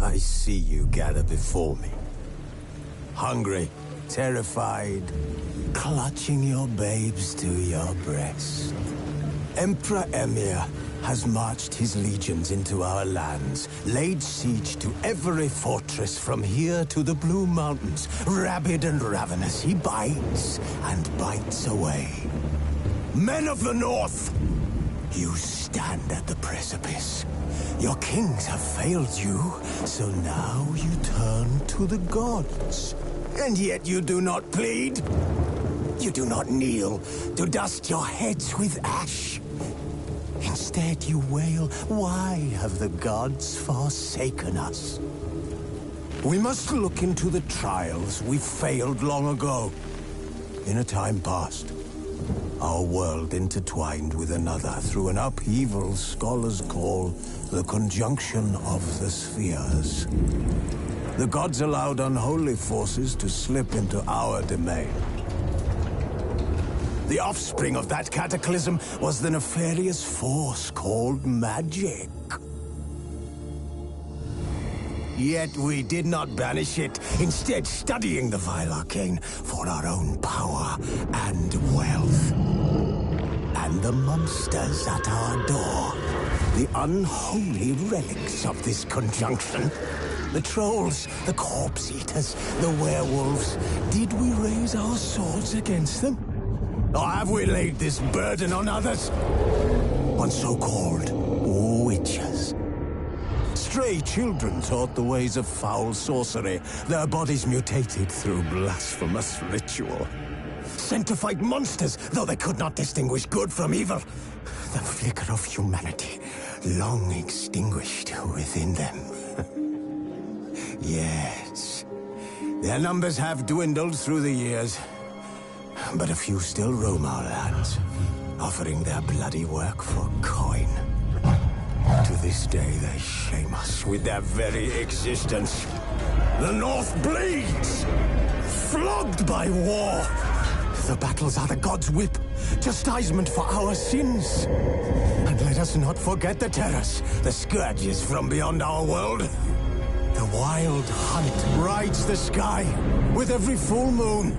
I see you gather before me. Hungry, terrified, clutching your babes to your breast. Emperor Emhyr has marched his legions into our lands, laid siege to every fortress from here to the Blue Mountains. Rabid and ravenous, he bites and bites away. Men of the North, you stand at the precipice. Your kings have failed you, so now you turn to the gods. And yet you do not plead. You do not kneel to dust your heads with ash. Instead you wail, why have the gods forsaken us? We must look into the trials we failed long ago. In a time past, our world intertwined with another through an upheaval scholars call the conjunction of the spheres. The gods allowed unholy forces to slip into our domain. The offspring of that cataclysm was the nefarious force called magic. Yet we did not banish it, instead studying the vile arcane for our own power and wealth. And the monsters at our door, the unholy relics of this conjunction. The trolls, the corpse-eaters, the werewolves. Did we raise our swords against them? Or have we laid this burden on others? On so-called witches. Stray children taught the ways of foul sorcery, their bodies mutated through blasphemous ritual. Sent to fight monsters, though they could not distinguish good from evil. The flicker of humanity, long extinguished within them. Yes, their numbers have dwindled through the years, but a few still roam our lands, offering their bloody work for coin. To this day, they shame us with their very existence. The North bleeds, flogged by war. The battles are the gods' whip, chastisement for our sins. And let us not forget the terrors, the scourges from beyond our world. The wild hunt rides the sky with every full moon.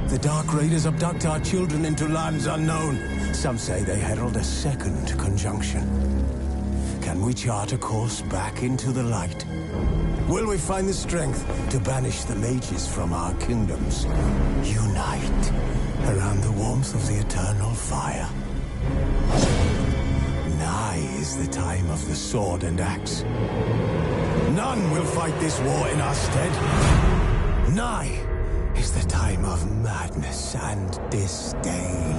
The Dark Raiders abduct our children into lands unknown. Some say they herald a second conjunction. Can we chart a course back into the light? Will we find the strength to banish the mages from our kingdoms? Unite around the warmth of the eternal fire. Nigh is the time of the sword and axe. None will fight this war in our stead. Nigh is the time of madness and disdain.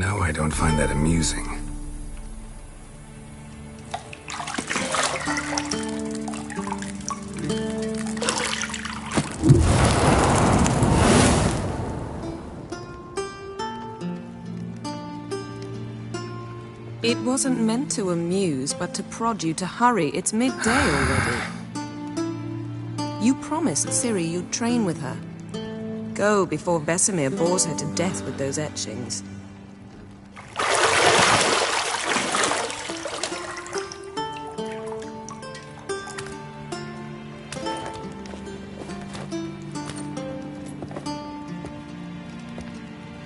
know I don't find that amusing. It wasn't meant to amuse, but to prod you to hurry. It's midday already. You promised Ciri you'd train with her. Go before Vesemir bores her to death with those etchings.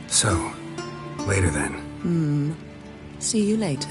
So, later then. See you later.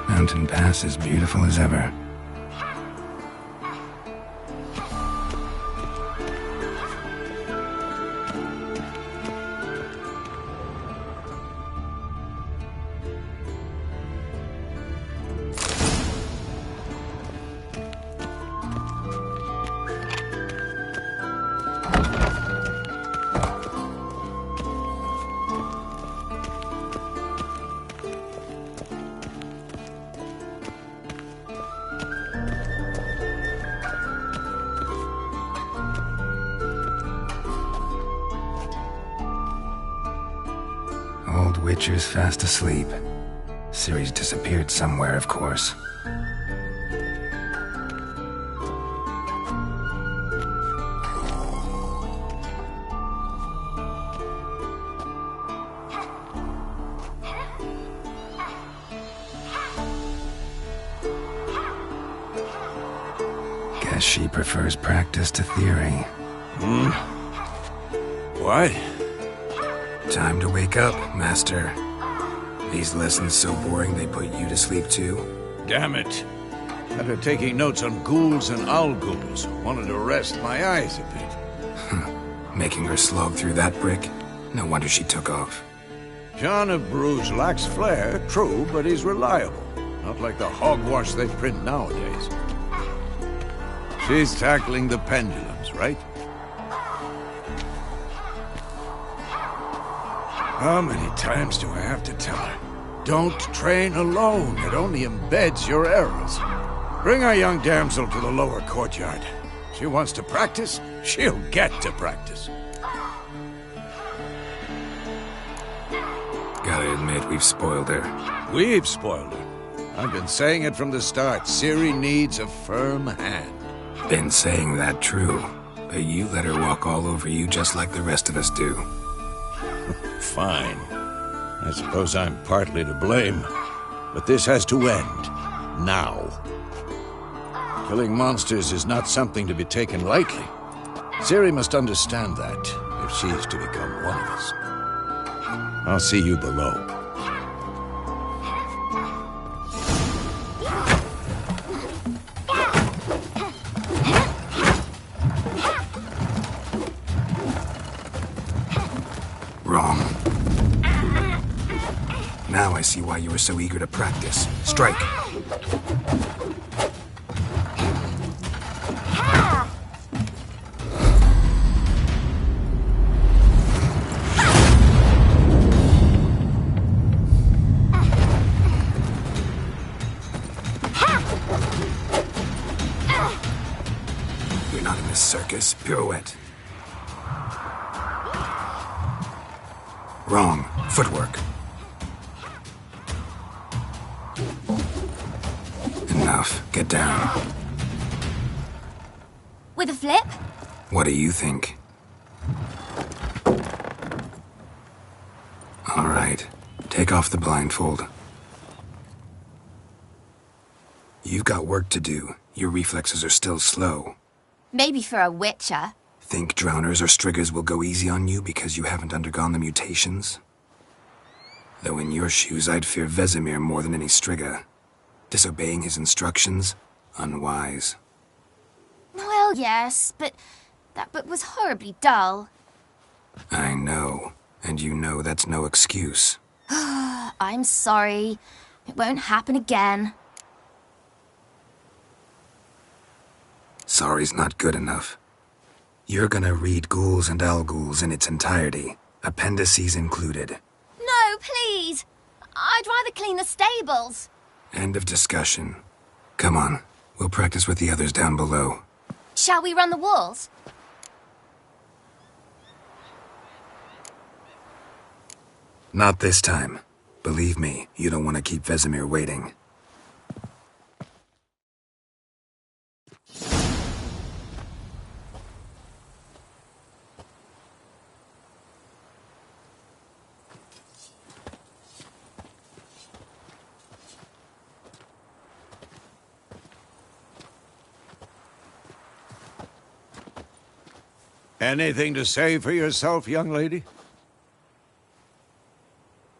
Mountain Pass as beautiful as ever. Witcher's fast asleep. Ciri's disappeared somewhere, of course. Guess she prefers practice to theory. What? Time to wake up, Master. These lessons so boring they put you to sleep too? Damn it. After taking notes on ghouls and owl ghouls, wanted to rest my eyes a bit. Making her slog through that brick? No wonder she took off. John of Bruges lacks flair, true, but he's reliable. Not like the hogwash they print nowadays. She's tackling the pendulums, right? How many times do I have to tell her? Don't train alone. It only embeds your errors. Bring our young damsel to the lower courtyard. She wants to practice, she'll get to practice. Gotta admit, we've spoiled her. We've spoiled her. I've been saying it from the start. Ciri needs a firm hand. Been saying that true. But you let her walk all over you just like the rest of us do. Fine. I suppose I'm partly to blame. But this has to end. Now. Killing monsters is not something to be taken lightly. Ciri must understand that, if she's to become one of us. I'll see you below. Wrong. Now I see why you were so eager to practice. Strike. this circus. Pirouette. Wrong. Footwork. Enough. Get down. With a flip? What do you think? All right. Take off the blindfold. You've got work to do. Your reflexes are still slow. Maybe for a witcher. Think drowners or striggers will go easy on you because you haven't undergone the mutations? Though in your shoes, I'd fear Vesemir more than any strigger. Disobeying his instructions? Unwise. Well, yes, but that book was horribly dull. I know. And you know that's no excuse. I'm sorry. It won't happen again. Sorry's not good enough. You're gonna read Ghouls and Al-Ghouls in its entirety, appendices included. No, please! I'd rather clean the stables. End of discussion. Come on, we'll practice with the others down below. Shall we run the walls? Not this time. Believe me, you don't want to keep Vesemir waiting. Anything to say for yourself, young lady?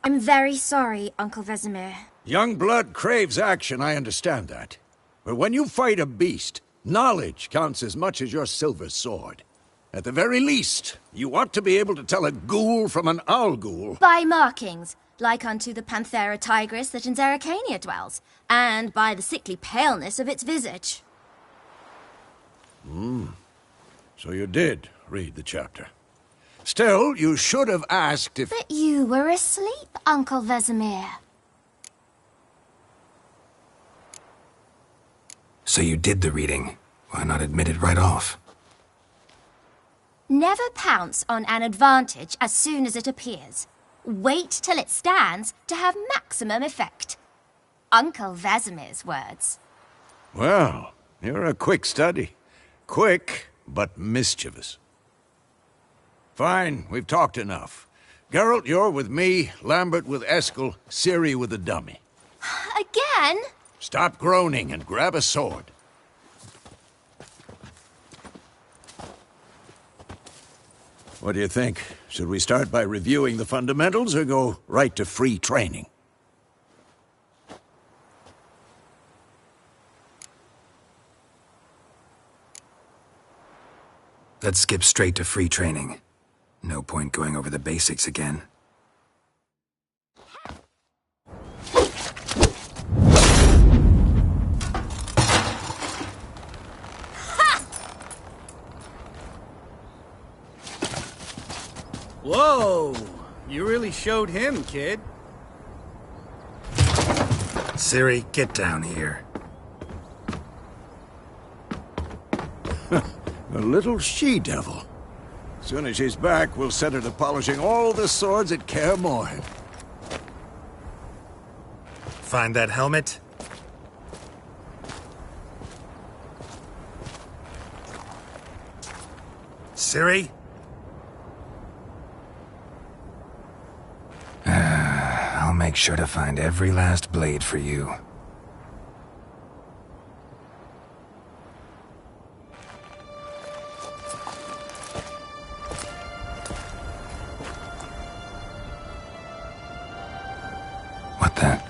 I'm very sorry, Uncle Vesemir. Young blood craves action, I understand that. But when you fight a beast, knowledge counts as much as your silver sword. At the very least, you ought to be able to tell a ghoul from an Al-Ghul. By markings, like unto the Panthera tigris that in Zerrikania dwells, and by the sickly paleness of its visage. So you did read the chapter. Still, you should have asked if... But you were asleep, Uncle Vesemir. So you did the reading. Why not admit it right off? Never pounce on an advantage as soon as it appears. Wait till it stands to have maximum effect. Uncle Vesemir's words. Well, you're a quick study. Quick, but mischievous. Fine, we've talked enough. Geralt, you're with me, Lambert with Eskel, Ciri with the dummy. Again? Stop groaning and grab a sword. What do you think? Should we start by reviewing the fundamentals or go right to free training? Let's skip straight to free training. No point going over the basics again. Whoa! You really showed him, kid. Ciri, get down here. A little she-devil. As soon as she's back, we'll set her to polishing all the swords at Kaer Morhen. Find that helmet? Ciri? I'll make sure to find every last blade for you. What the?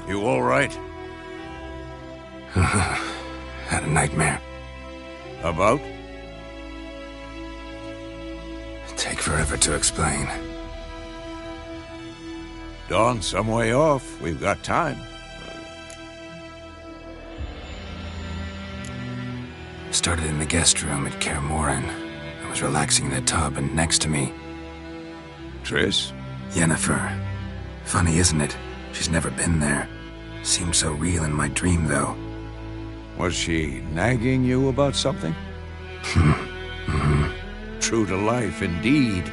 You all right? Had a nightmare. About? Take forever to explain. Dawn's some way off. We've got time. Started in the guest room at Kaer Morhen. I was relaxing in the tub, and next to me, Triss? Yennefer. Funny, isn't it? She's never been there. Seemed so real in my dream, though. Was she nagging you about something? True to life, indeed.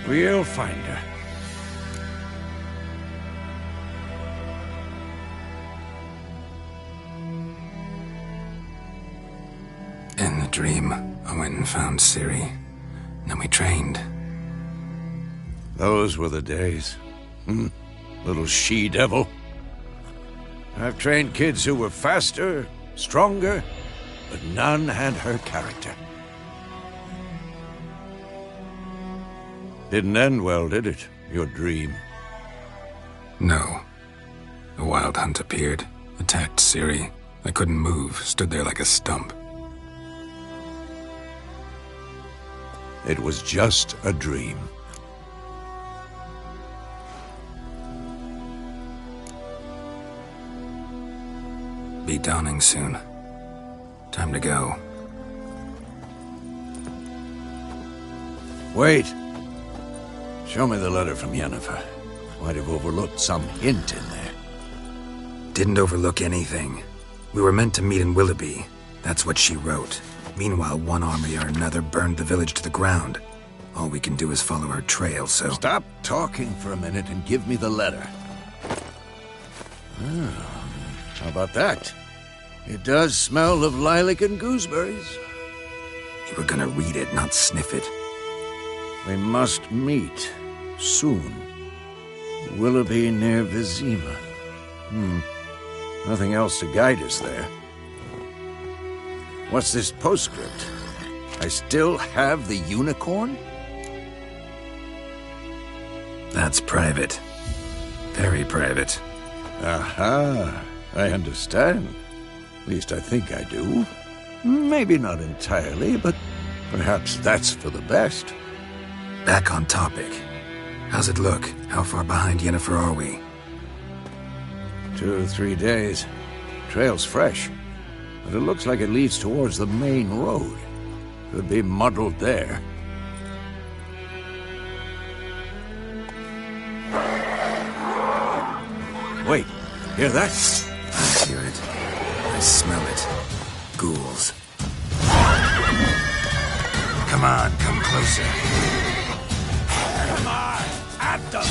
We'll find her. In the dream, I went and found Ciri. Then we trained. Those were the days. Little she-devil. I've trained kids who were faster, stronger, but none had her character. Didn't end well, did it? Your dream? No. The Wild Hunt appeared, attacked Ciri. I couldn't move, stood there like a stump. It was just a dream. Be dawning soon. Time to go. Wait. Show me the letter from Yennefer. Might have overlooked some hint in there. Didn't overlook anything. We were meant to meet in Willoughby. That's what she wrote. Meanwhile, one army or another burned the village to the ground. All we can do is follow her trail, so... Stop talking for a minute and give me the letter. How about that? It does smell of lilac and gooseberries. You were gonna read it, not sniff it. We must meet. Soon. Willoughby near Vizima. Nothing else to guide us there. What's this postscript? I still have the unicorn? That's private. Very private. Aha, I understand. At least I think I do. Maybe not entirely, but perhaps that's for the best. Back on topic. How's it look? How far behind Yennefer are we? 2 or 3 days. Trail's fresh, but it looks like it leads towards the main road. Could be muddled there. Wait, hear that? I hear it. I smell it. Ghouls. Come on, come closer. Come on, at them!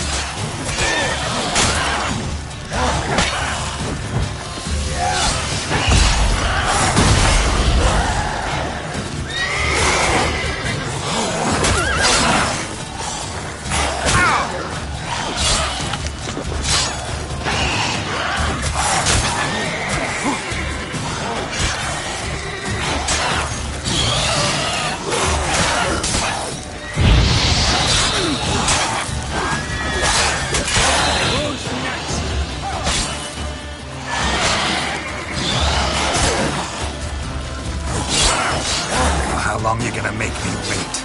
How long you gonna make me wait?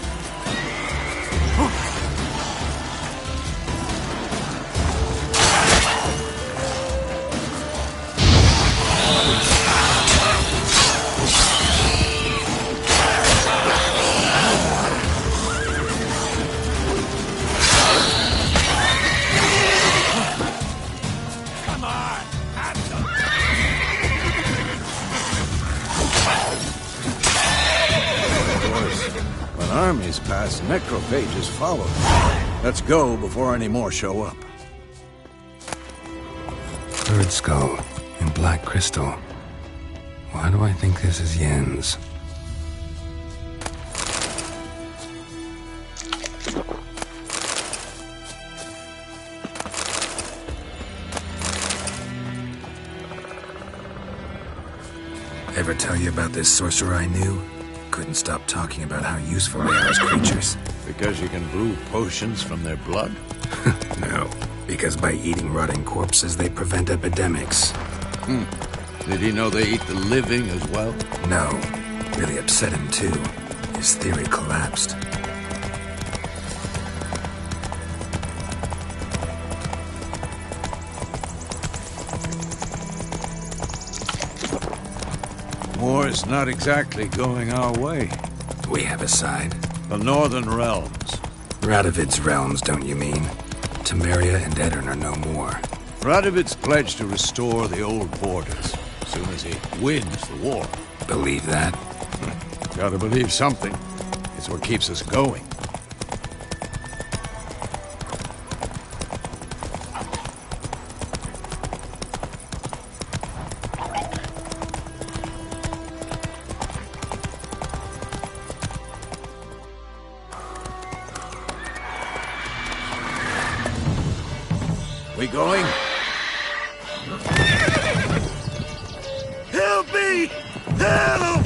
Armies pass, necrophages follow. Let's go before any more show up. Bird skull and black crystal. Why do I think this is Yen's? Ever tell you about this sorcerer I knew? Couldn't stop talking about how useful they are as creatures. Because you can brew potions from their blood? No. Because by eating rotting corpses, they prevent epidemics. Did he know they eat the living as well? No. Really upset him, too. His theory collapsed. War's not exactly going our way. We have a side. The Northern Realms. Radovid's realms, don't you mean? Temeria and Edirn are no more. Radovid's pledged to restore the old borders as soon as he wins the war. Believe that? Gotta believe something. It's what keeps us going. We going? Help me! Help!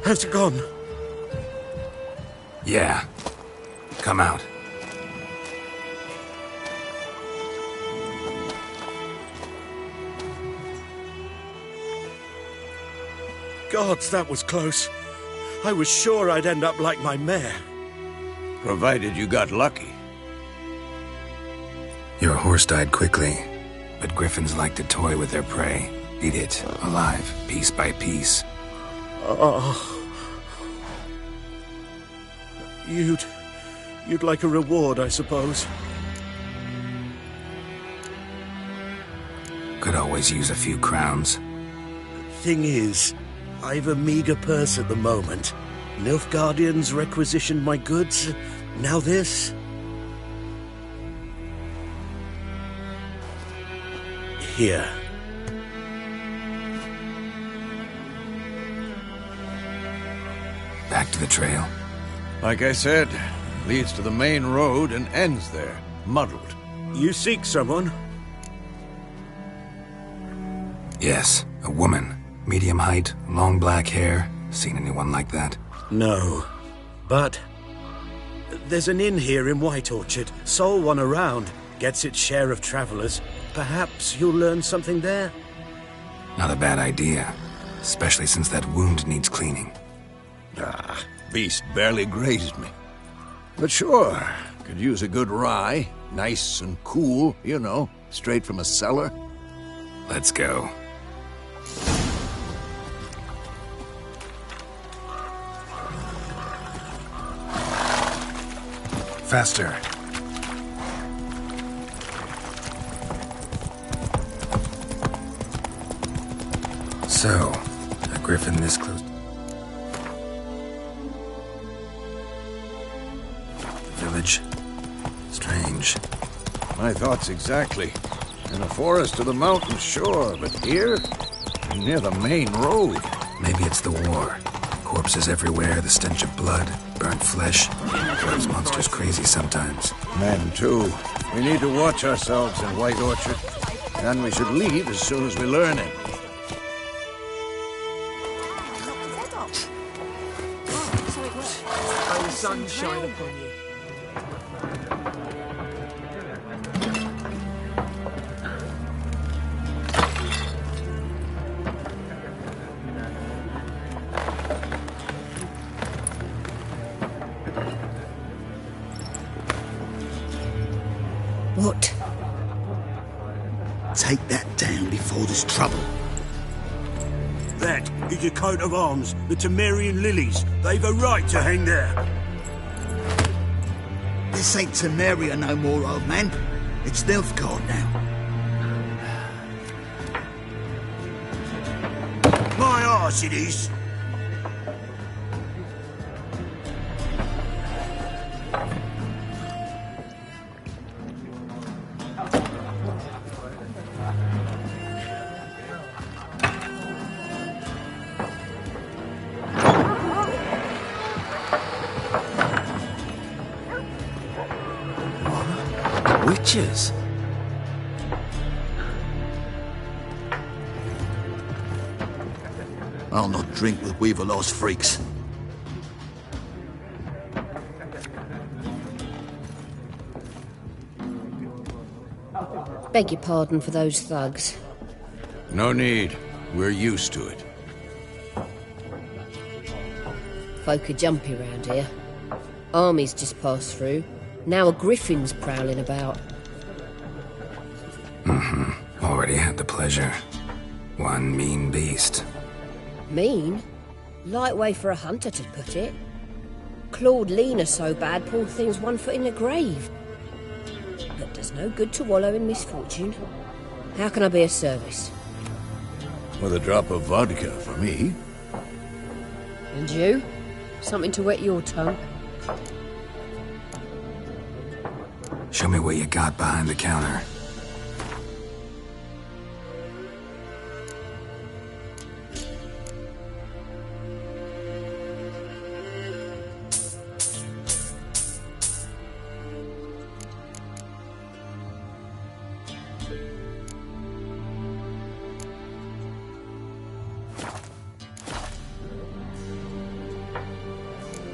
Has it gone? Yeah. Come out. Gods, that was close. I was sure I'd end up like my mare. Provided you got lucky. Your horse died quickly, but griffins like to toy with their prey. Eat it, alive, piece by piece. Oh. You'd like a reward, I suppose. Could always use a few crowns. Thing is, I've a meager purse at the moment. Nilfgaardians requisitioned my goods. Now this. Here. Back to the trail. Like I said, leads to the main road and ends there, muddled. You seek someone? Yes, a woman. Medium height, long black hair. Seen anyone like that? No. But there's an inn here in White Orchard. Sole one around. Gets its share of travelers. Perhaps you'll learn something there? Not a bad idea. Especially since that wound needs cleaning. Ah, beast barely grazed me. But sure, could use a good rye. Nice and cool, you know, straight from a cellar. Let's go. Faster. So, a griffin this close. Village. Strange. My thoughts exactly. In a forest to the mountains, sure, but here? Near the main road. Maybe it's the war. Corpses everywhere, the stench of blood, burnt flesh. Drives monsters crazy sometimes. Men, too. We need to watch ourselves in White Orchard. And we should leave as soon as we learn it. May the sun shine upon you. What? Take that down before there's trouble. That is a coat of arms, the Temerian lilies. They've a right to hang there. This ain't Temeria no more, old man. It's Nilfgaard now. My arse it is. Witches? I'll not drink with Weaverlaw's freaks. Beg your pardon for those thugs. No need. We're used to it. Folk are jumpy round here. Armies just passed through. Now a griffin's prowling about. Already had the pleasure. One mean beast. Mean? Light way for a hunter to put it. Clawed Lena so bad, poor thing's 1 foot in the grave. But does no good to wallow in misfortune. How can I be of service? With a drop of vodka for me. And you? Something to wet your tongue? Show me what you got behind the counter.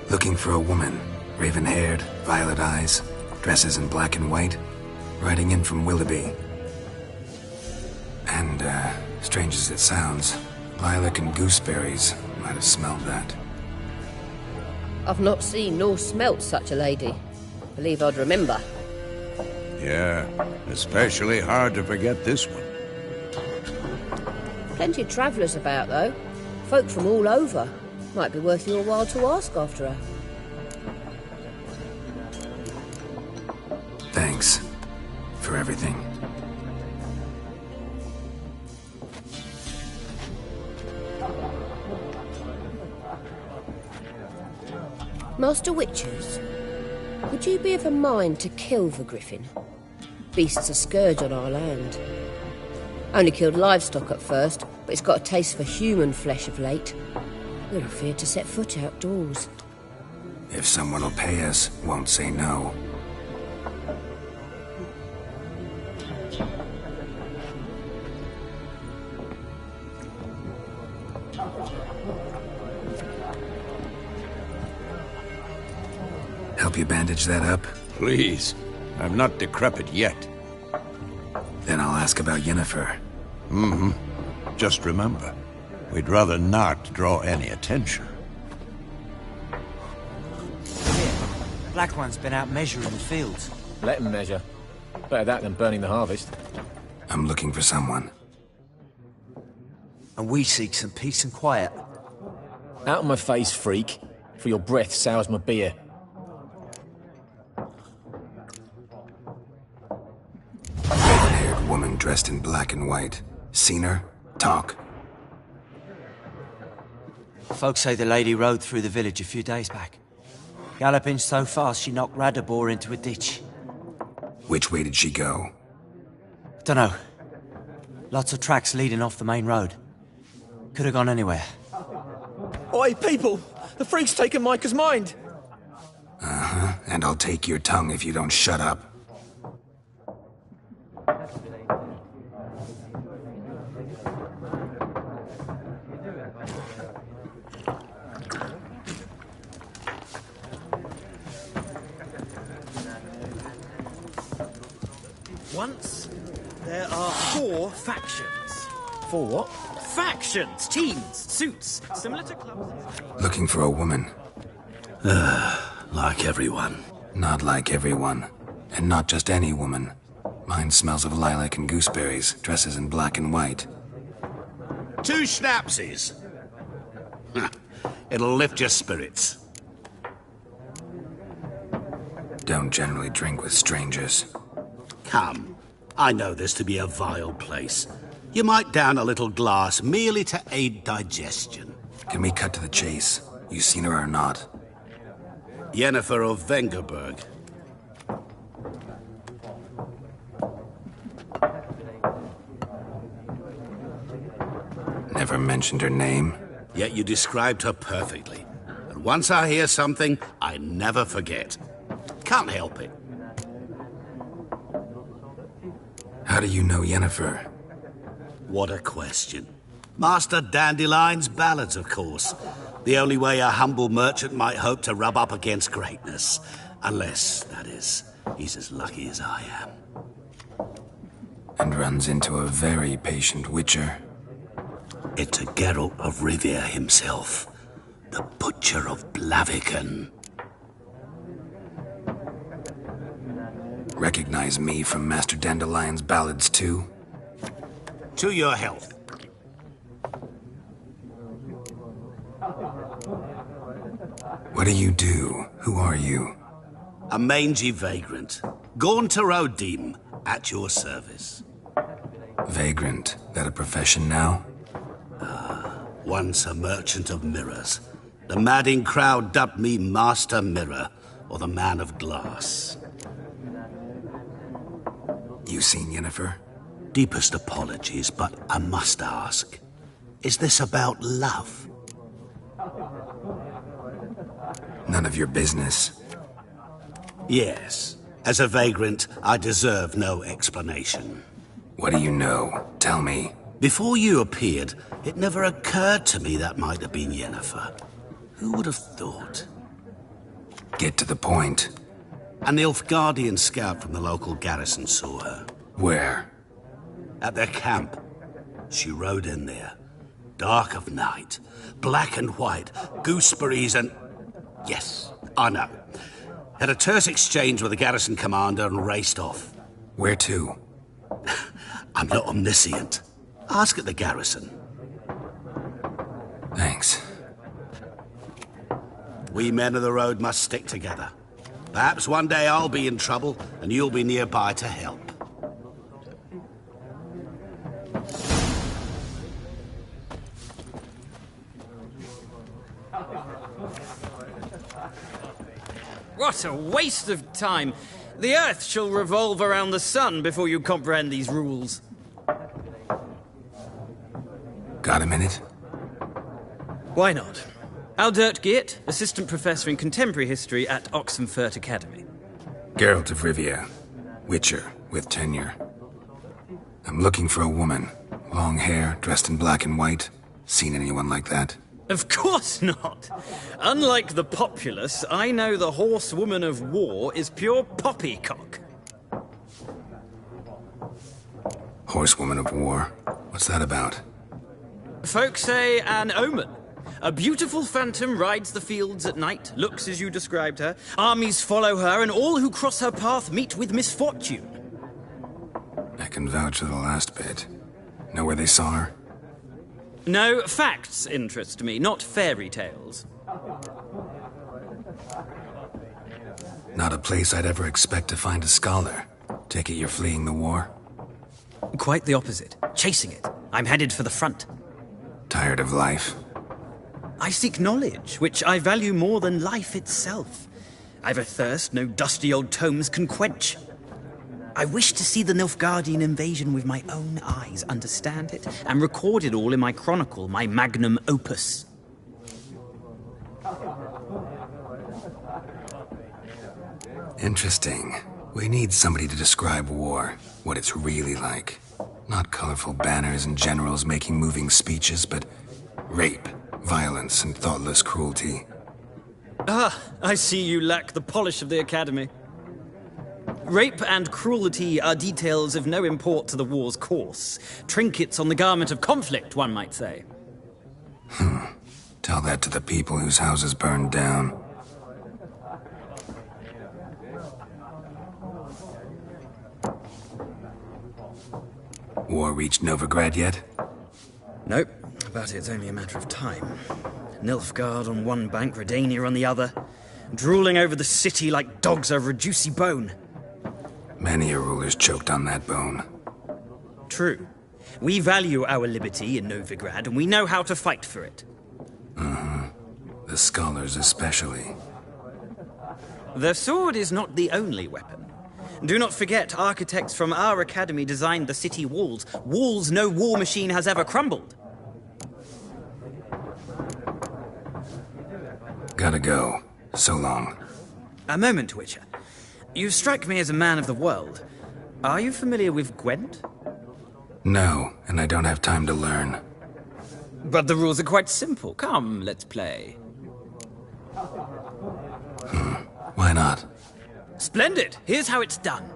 Looking for a woman. Raven-haired, violet eyes, dresses in black and white, riding in from Willoughby. And, strange as it sounds, lilac and gooseberries might have smelled that. I've not seen nor smelt such a lady. Believe I'd remember. Yeah, especially hard to forget this one. Plenty of travellers about, though. Folk from all over. Might be worth your while to ask after her. Thanks for everything. Master Witchers, would you be of a mind to kill the griffin? Beast's a scourge on our land. Only killed livestock at first, but it's got a taste for human flesh of late. We're afeard to set foot outdoors. If someone will pay us, won't say no. Help you bandage that up? Please. I'm not decrepit yet. Then I'll ask about Yennefer. Just remember, we'd rather not draw any attention. Black One's been out measuring the fields. Let him measure. Better that than burning the harvest. I'm looking for someone. And we seek some peace and quiet. Out of my face, freak. For your breath sours my beer. Red-haired woman dressed in black and white. Seen her? Talk. Folks say the lady rode through the village a few days back. Galloping so fast she knocked Radabor into a ditch. Which way did she go? Dunno. Lots of tracks leading off the main road. Could have gone anywhere. Oi, people! The freak's taken Micah's mind! And I'll take your tongue if you don't shut up. Once, there are 4 factions. 4 what? Factions! Teams! Suits! Similar to clubs. Looking for a woman. Like everyone. Not like everyone. And not just any woman. Mine smells of lilac and gooseberries, dresses in black and white. 2 schnapsies. It'll lift your spirits. Don't generally drink with strangers. Come. I know this to be a vile place. You might down a little glass merely to aid digestion. Can we cut to the chase? You seen her or not? Yennefer of Vengerberg. Never mentioned her name. Yet you described her perfectly. And once I hear something, I never forget. Can't help it. How do you know Yennefer? What a question. Master Dandelion's ballads, of course. The only way a humble merchant might hope to rub up against greatness. Unless, that is, he's as lucky as I am. And runs into a very patient witcher. It's a Geralt of Rivia himself. The Butcher of Blaviken. Recognize me from Master Dandelion's ballads, too? To your health. What do you do? Who are you? A mangy vagrant. Gaunter O'Dim, at your service. Vagrant. That a profession now? Once a merchant of mirrors. The madding crowd dubbed me Master Mirror, or the Man of Glass. You seen Yennefer? Deepest apologies, but I must ask. Is this about love? None of your business. Yes. As a vagrant, I deserve no explanation. What do you know? Tell me. Before you appeared, it never occurred to me that might have been Yennefer. Who would have thought? Get to the point. An Nilfgaardian scout from the local garrison saw her. Where? At their camp. She rode in there. Dark of night. Black and white. Gooseberries and... Yes, I know. Had a terse exchange with the garrison commander and raced off. Where to? I'm not omniscient. Ask at the garrison. Thanks. We men of the road must stick together. Perhaps one day I'll be in trouble and you'll be nearby to help. What a waste of time. The Earth shall revolve around the sun before you comprehend these rules. Got a minute? Why not? Aldert Geert, Assistant Professor in Contemporary History at Oxenfurt Academy. Geralt of Rivia. Witcher, with tenure. I'm looking for a woman. Long hair, dressed in black and white. Seen anyone like that? Of course not. Unlike the populace, I know the horsewoman of war is pure poppycock. Horsewoman of war? What's that about? Folk say an omen. A beautiful phantom rides the fields at night, looks as you described her. Armies follow her, and all who cross her path meet with misfortune. I can vouch for the last bit. Know where they saw her? No, facts interest me, not fairy tales. Not a place I'd ever expect to find a scholar. Take it you're fleeing the war? Quite the opposite. Chasing it. I'm headed for the front. Tired of life? I seek knowledge, which I value more than life itself. I've a thirst no dusty old tomes can quench. I wish to see the Nilfgaardian invasion with my own eyes, understand it, and record it all in my chronicle, my magnum opus. Interesting. We need somebody to describe war, what it's really like. Not colorful banners and generals making moving speeches, but rape, violence, and thoughtless cruelty. Ah, I see you lack the polish of the Academy. Rape and cruelty are details of no import to the war's course. Trinkets on the garment of conflict, one might say. Tell that to the people whose houses burned down. War reached Novigrad yet? Nope, But it's only a matter of time. Nilfgaard on one bank, Redania on the other, drooling over the city like dogs over a juicy bone. Many a ruler's choked on that bone. True. We value our liberty in Novigrad, and we know how to fight for it. The scholars especially. The sword is not the only weapon. Do not forget, architects from our academy designed the city walls. Walls no war machine has ever crumbled. Gotta go. So long. A moment, Witcher. You strike me as a man of the world. Are you familiar with Gwent? No, and I don't have time to learn. But the rules are quite simple. Come, let's play. Why not? Splendid! Here's how it's done.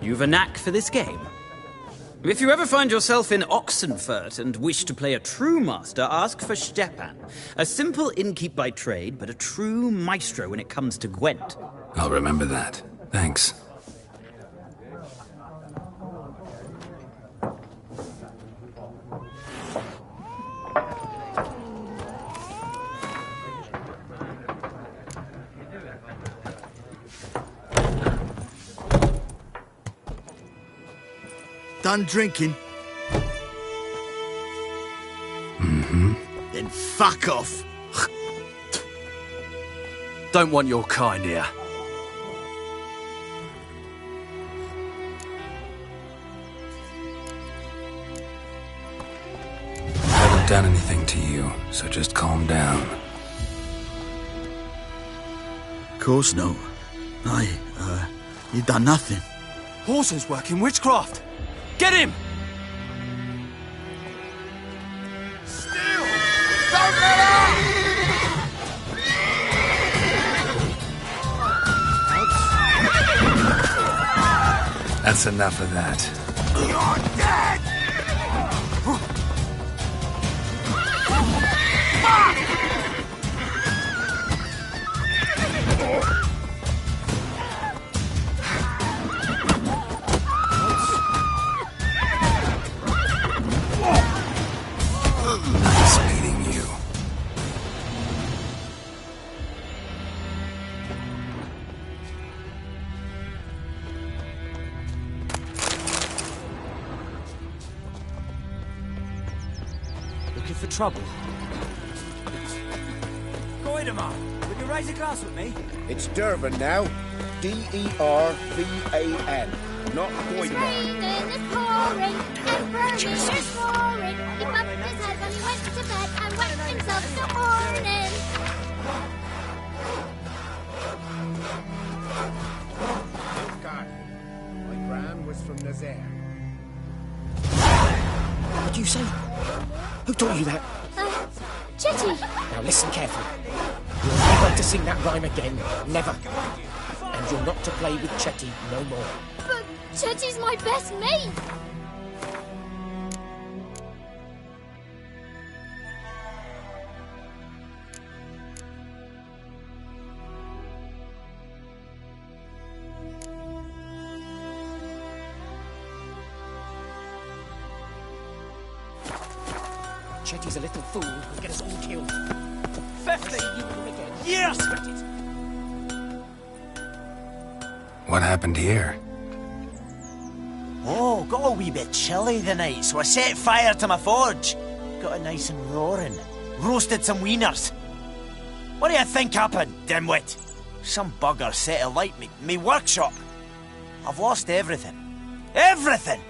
You've a knack for this game. If you ever find yourself in Oxenfurt and wish to play a true master, ask for Stepan. A simple innkeep by trade, but a true maestro when it comes to Gwent. I'll remember that. Thanks. Done drinking? Then fuck off. Don't want your kind here. haven't done anything to you, so just calm down. Of course no. You done nothing. Horses working witchcraft! Get him! Still! Don't let up! That's enough of that. You're dead! Nice meeting you. Looking for trouble? Goidemar, will you raise a glass with me? It's Dervan now. D-E-R-V-A-N. Not It's Goidemar. raining, it's pouring, and burning, it's roaring. He bumped his head when he went to bed and wet himself till morning. My gran was from Nazaire. What do you say? Who taught you that? Chitty. Now listen carefully. You're never to sing that rhyme again. Never. And you're not to play with Chetty no more. But Chitty's my best mate. Chetty's a little fool who'll get us all killed. 50! You will again. Yes! Regret it. What happened here? Oh, got a wee bit chilly the night, so I set fire to my forge. Got it nice and roaring. Roasted some wieners. What do you think happened, dimwit? Some bugger set alight me workshop. I've lost everything. Everything!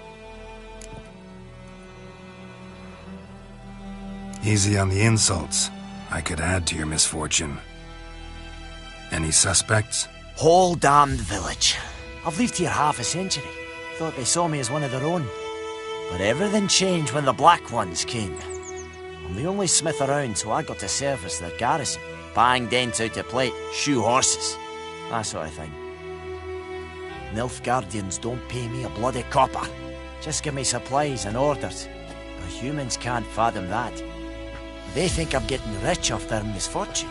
Easy on the insults. I could add to your misfortune. Any suspects? Whole damned village. I've lived here half a century. Thought they saw me as one of their own. But everything changed when the Black Ones came. I'm the only smith around, so I got to service their garrison. Bang dents out of plate, shoe horses. That sort of thing. Nilfgaardians don't pay me a bloody copper. Just give me supplies and orders. But humans can't fathom that. They think I'm getting rich off their misfortune.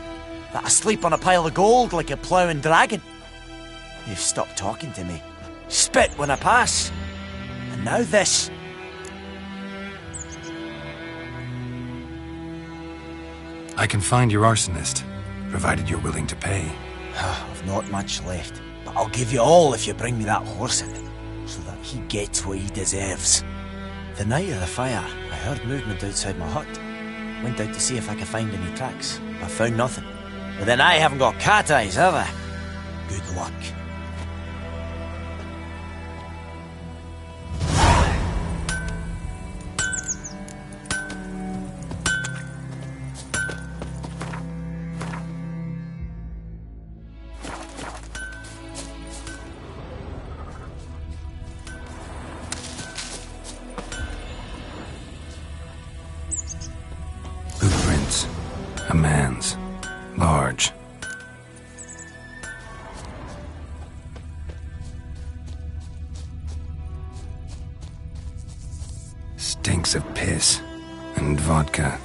That I sleep on a pile of gold like a ploughing dragon. They've stopped talking to me. Spit when I pass. And now this. I can find your arsonist, provided you're willing to pay. I've not much left, but I'll give you all if you bring me that horse in, so that he gets what he deserves. The night of the fire, I heard movement outside my hut. Went out to see if I could find any tracks. I found nothing. But then I haven't got cat eyes, have I? Good luck. Footprints. A man's. Large. Stinks of piss and vodka.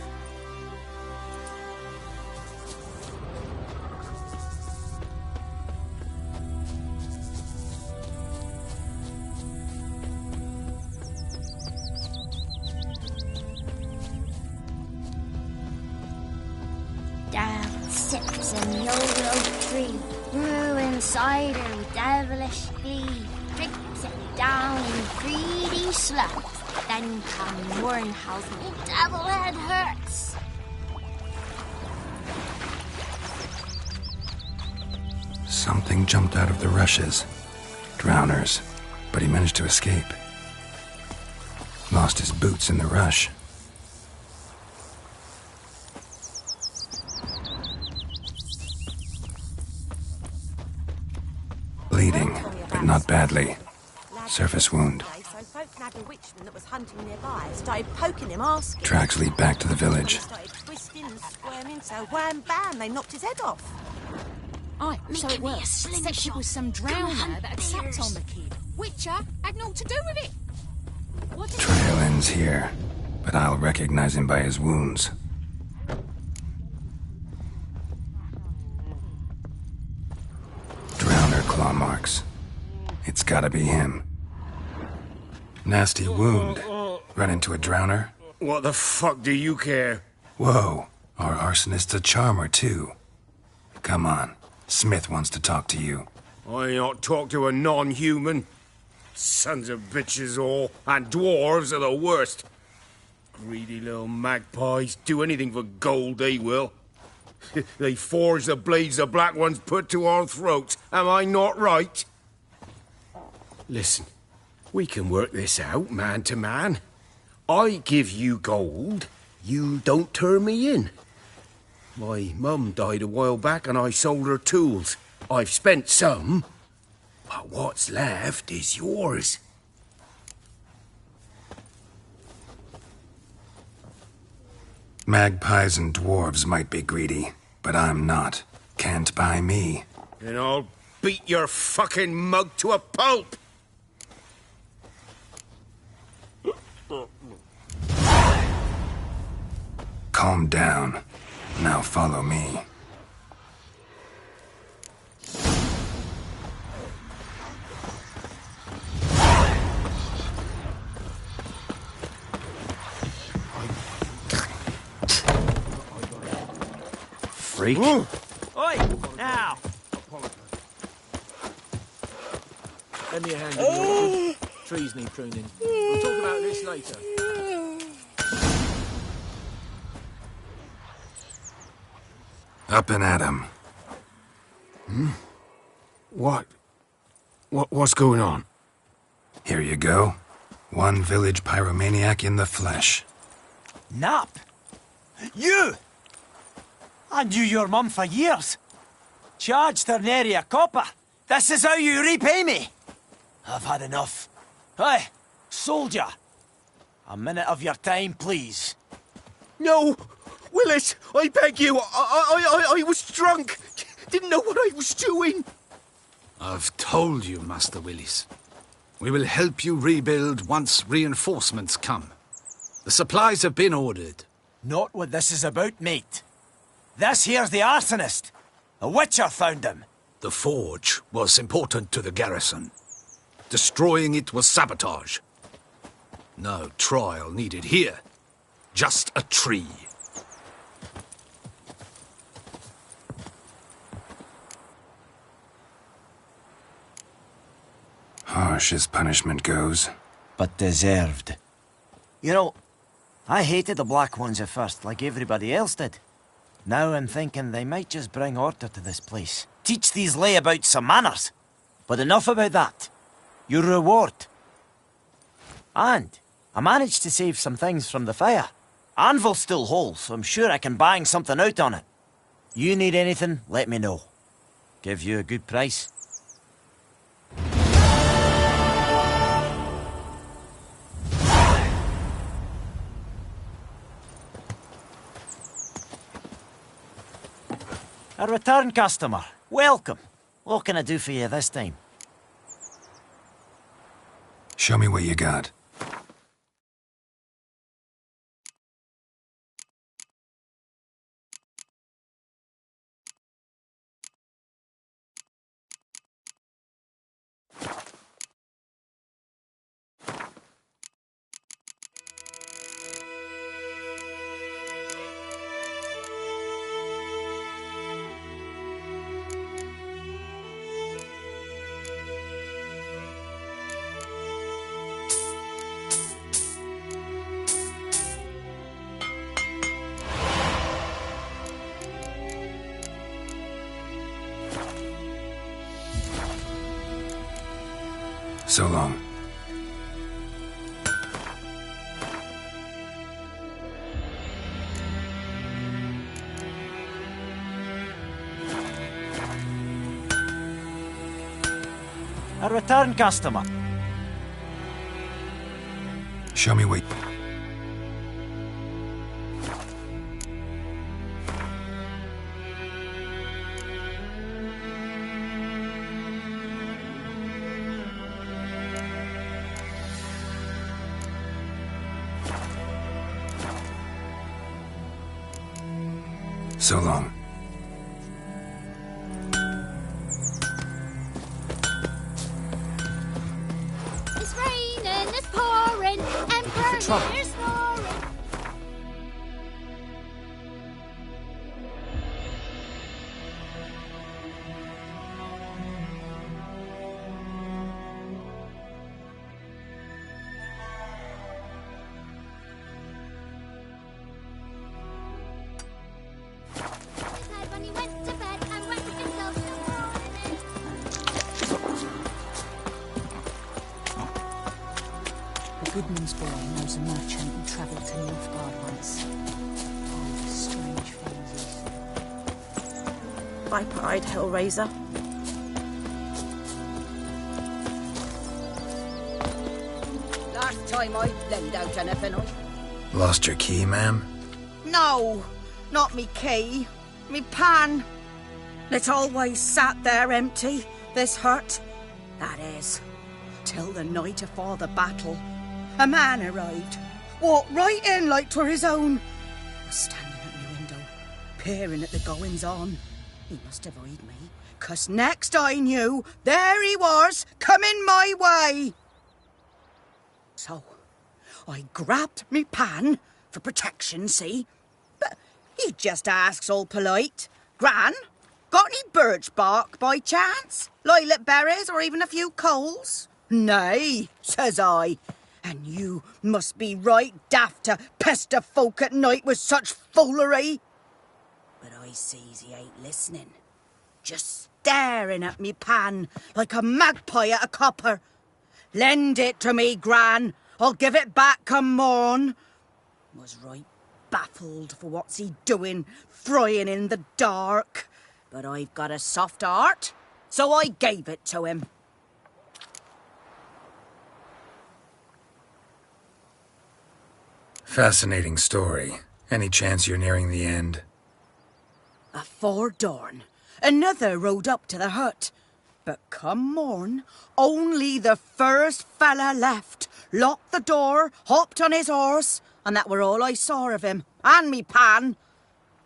Down sips in the old oak tree, brewing cider with devilish glee. Drinks it down in greedy slugs. Then come Warren howls me devil head hurts. Something jumped out of the rushes. Drowners. But he managed to escape. Lost his boots in the rush. Not badly. Surface wound. So folk nabbed a witchman that was hunting nearby, started poking him, asking. Tracks lead back to the village. Started twisting and squirming, so wham bam, they knocked his head off. Aye, so it was. Except it was some drowner that had sucked on the kid. Witcher had naught to do with it. What Trail ends here, but I'll recognize him by his wounds. Drowner claw marks. It's gotta be him. Nasty wound. Run into a drowner? What the fuck do you care? Whoa, our arsonist's a charmer too. Come on, Smith wants to talk to you. I not talk to a non-human. Sons of bitches all, and dwarves are the worst. Greedy little magpies, do anything for gold, they will. They forge the blades the black ones put to our throats. Am I not right? Listen, we can work this out, man to man. I give you gold, you don't turn me in. My mum died a while back and I sold her tools. I've spent some, but what's left is yours. Magpies and dwarves might be greedy, but I'm not. Can't buy me. Then I'll beat your fucking mug to a pulp! Calm down. Now follow me. Freak. Oi, now! Lend me a hand. Trees need pruning. We'll talk about this later. Up and at 'em. What's going on? Here you go. One village pyromaniac in the flesh. Nap? You! I knew your mum for years. Charged her nary a copper. This is how you repay me. I've had enough. Hey, soldier. A minute of your time, please. No! Willis, I beg you, I was drunk. Didn't know what I was doing. I've told you, Master Willis. We will help you rebuild once reinforcements come. The supplies have been ordered. Not what this is about, mate. This here's the arsonist. A witcher found him. The forge was important to the garrison. Destroying it was sabotage. No trial needed here. Just a tree. Harsh as punishment goes. But deserved. You know, I hated the Black Ones at first, like everybody else did. Now I'm thinking they might just bring order to this place. Teach these layabouts some manners. But enough about that. Your reward. And I managed to save some things from the fire. Anvil's still whole, so I'm sure I can bang something out on it. You need anything, let me know. Give you a good price. A return customer. Welcome. What can I do for you this time? Show me what you got. So long. A return customer. Show me wait. So long. It's raining, it's pouring, Emperor's here snoring. When he went to bed and went himself to morning. The Goodman's boy knows a merchant who travelled to Nilfgaard once. Oh, the strange phrases. Viper-eyed Hellraiser. Last time I lend out anything, Lost your key, ma'am? No, not me key. Me pan. It always sat there empty, this hut. That is, till the night afore the battle. A man arrived, walked right in like 'twere his own. Was standing at me window, peering at the goings-on. He must avoid me, 'cause next I knew, there he was, coming my way. So, I grabbed me pan, for protection, see? But he just asks all polite, Gran, got any birch bark by chance? Lilac berries or even a few coals? Nay, says I. And you must be right daft to pester folk at night with such foolery. But I sees he ain't listening. Just staring at me pan like a magpie at a copper. Lend it to me, Gran. I'll give it back come morn. Was right baffled for what's he doing, frying in the dark. But I've got a soft heart, so I gave it to him. Fascinating story. Any chance you're nearing the end? Afore dawn, another rode up to the hut. But come morn, only the first fella left, locked the door, hopped on his horse, and that were all I saw of him, and me pan.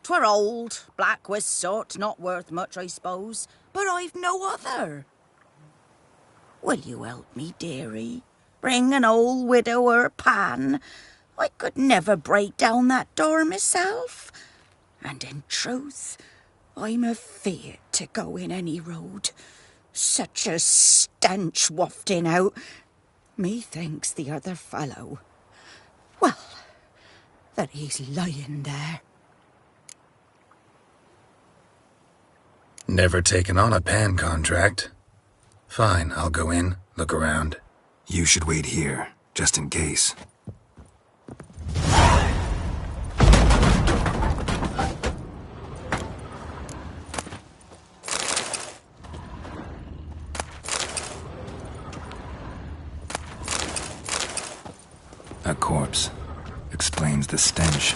'Twere old, black with soot, not worth much, I suppose, but I've no other. Will you help me, dearie? Bring an old widower pan. I could never break down that door myself. And in truth, I'm afeard to go in any road. Such a stench wafting out. Methinks the other fellow, well, that he's lying there. Never taken on a pan contract. Fine, I'll go in, look around. You should wait here, just in case. A corpse. Explains the stench.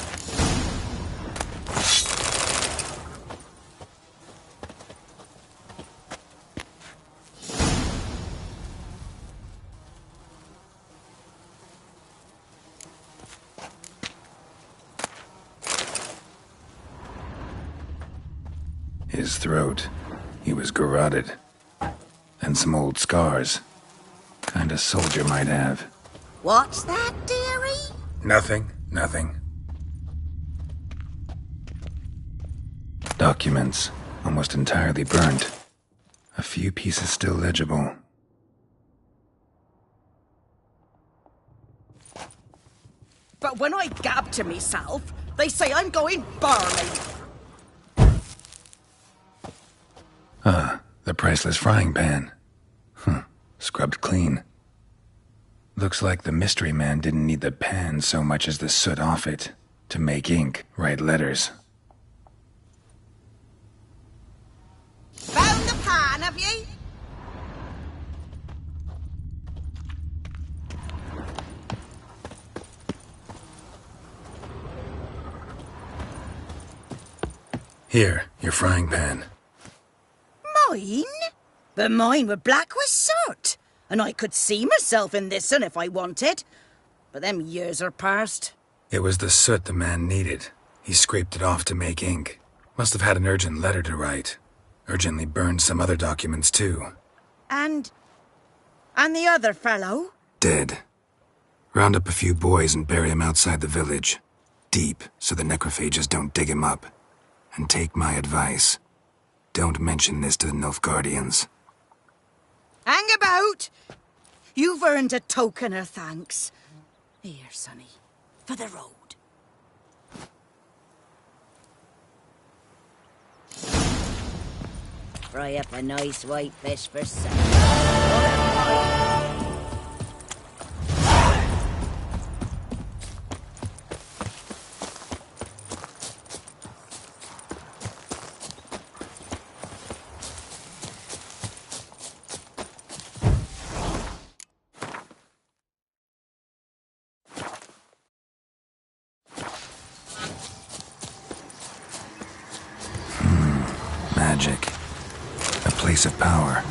His throat. He was garroted. And some old scars. Kind a soldier might have. What's that, dearie? Nothing. Documents. Almost entirely burnt. A few pieces still legible. But when I gab to myself, they say I'm going barley. Ah, the priceless frying pan. Scrubbed clean. Looks like the mystery man didn't need the pan so much as the soot off it to make ink, write letters. Found the pan, have ye? Here, your frying pan. Mine? But mine were black with soot, and I could see myself in this one if I wanted. But them years are past. It was the soot the man needed. He scraped it off to make ink. Must have had an urgent letter to write. Urgently burned some other documents, too. And the other fellow? Dead. Round up a few boys and bury him outside the village. Deep, so the necrophages don't dig him up. And take my advice. Don't mention this to the Nilfgaardians. Hang about! You've earned a token of thanks. Here, sonny, for the road. Fry up a nice white fish for supper. Magic. A place of power.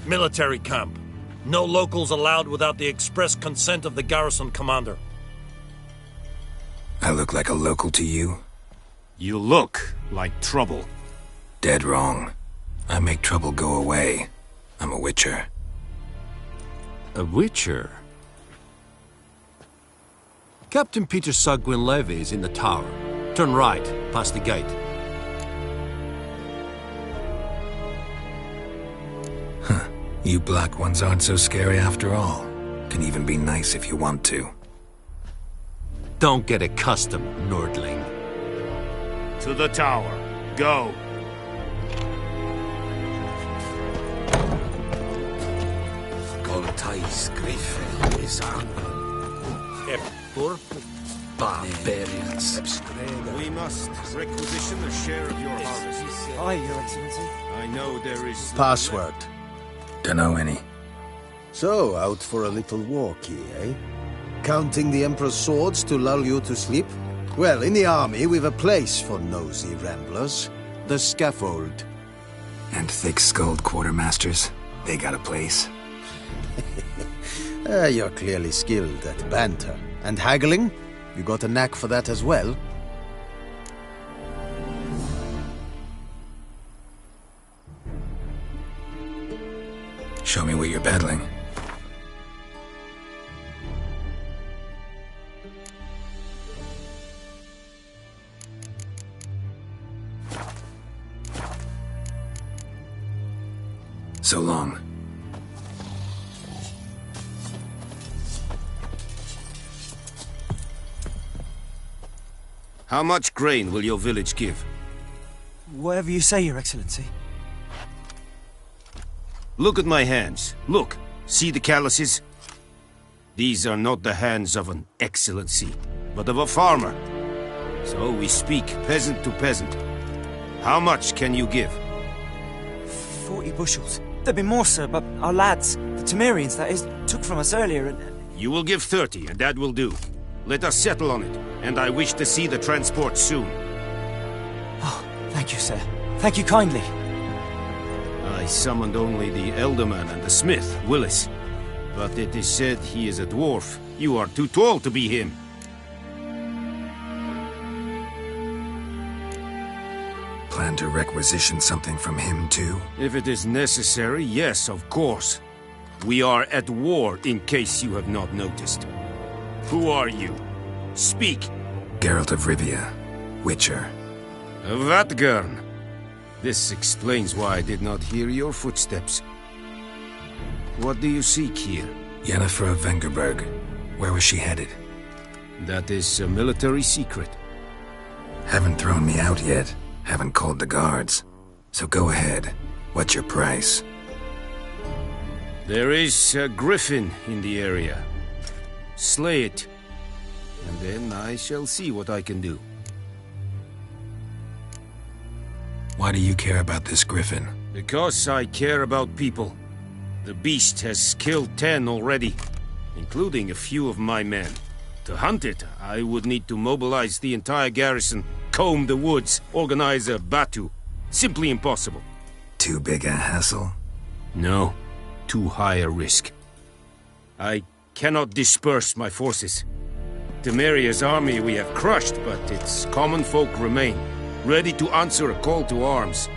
Military camp. No locals allowed without the express consent of the garrison commander. I look like a local to you? You look like trouble. Dead wrong. I make trouble go away. I'm a witcher. A witcher? Captain Peter Sagwin Levy is in the tower. Turn right, past the gate. Huh. You black ones aren't so scary after all. Can even be nice if you want to. Don't get accustomed, Nordling. To the tower. Go. Goltais Griffin is barbarians. We must requisition a share of your harvest. Aye, Your Excellency. I know there is... Password. Dunno any. So, out for a little walkie, eh? Counting the Emperor's swords to lull you to sleep? Well, in the army, we've a place for nosy ramblers. The scaffold. And thick-skulled quartermasters? They got a place. You're clearly skilled at banter. And haggling? You got a knack for that as well? Show me what you're battling. So long. How much grain will your village give? Whatever you say, Your Excellency. Look at my hands. Look. See the calluses? These are not the hands of an excellency, but of a farmer. So we speak peasant to peasant. How much can you give? 40 bushels. There'd be more, sir, but our lads, the Temerians, that is, took from us earlier and... You will give 30, and that will do. Let us settle on it, and I wish to see the transport soon. Oh, thank you, sir. Thank you kindly. I summoned only the Elderman and the smith, Willis. But it is said he is a dwarf. You are too tall to be him. Plan to requisition something from him, too? If it is necessary, yes, of course. We are at war, in case you have not noticed. Who are you? Speak. Geralt of Rivia, Witcher. Vatgern. This explains why I did not hear your footsteps. What do you seek here? Yennefer of Vengerberg. Where was she headed? That is a military secret. Haven't thrown me out yet. Haven't called the guards. So go ahead. What's your price? There is a griffin in the area. Slay it. And then I shall see what I can do. Why do you care about this griffin? Because I care about people. The beast has killed 10 already, including a few of my men. To hunt it, I would need to mobilize the entire garrison, comb the woods, organize a batu. Simply impossible. Too big a hassle? No. Too high a risk. I cannot disperse my forces. Temeria's army we have crushed, but its common folk remain, ready to answer a call to arms.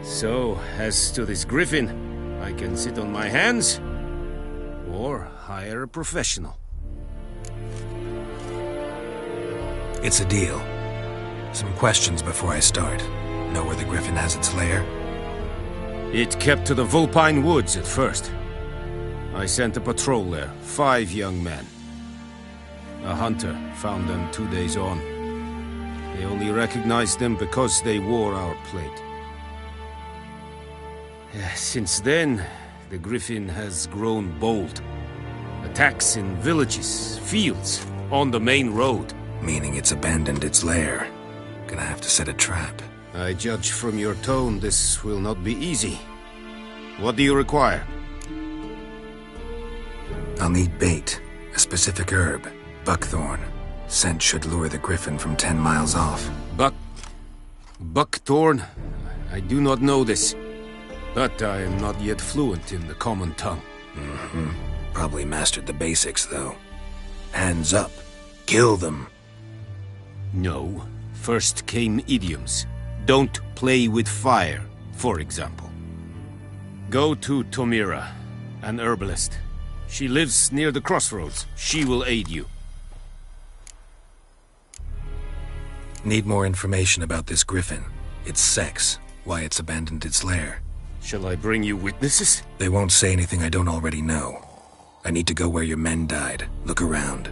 So, as to this griffin, I can sit on my hands, or hire a professional. It's a deal. Some questions before I start. Know where the griffin has its lair? It kept to the Vulpine Woods at first. I sent a patrol there, 5 young men. A hunter found them 2 days on. They only recognized them because they wore our plate. Since then, the griffin has grown bold. Attacks in villages, fields, on the main road. Meaning it's abandoned its lair. Gonna have to set a trap. I judge from your tone this will not be easy. What do you require? I'll need bait, a specific herb, buckthorn. Scent should lure the griffin from 10 miles off. Buckthorn? I do not know this. But I am not yet fluent in the common tongue. Mm-hmm. Probably mastered the basics, though. Hands up. Kill them. No. First came idioms. Don't play with fire, for example. Go to Tomira, an herbalist. She lives near the crossroads. She will aid you. Need more information about this griffin. Its sex, why it's abandoned its lair. Shall I bring you witnesses? They won't say anything I don't already know. I need to go where your men died. Look around.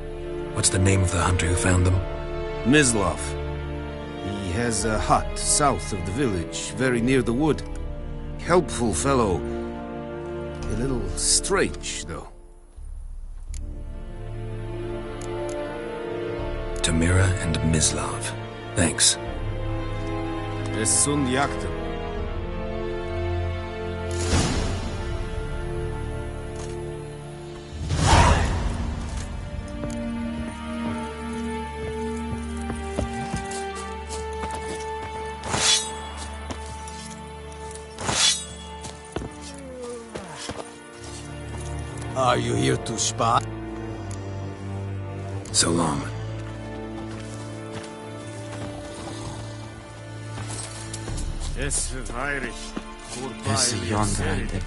What's the name of the hunter who found them? Mislav. He has a hut south of the village, very near the wood. Helpful fellow. A little strange, though. Tomira and Mislav. Thanks. Es sunt jagtem. Are you here to spy? So long. Esse yonder and the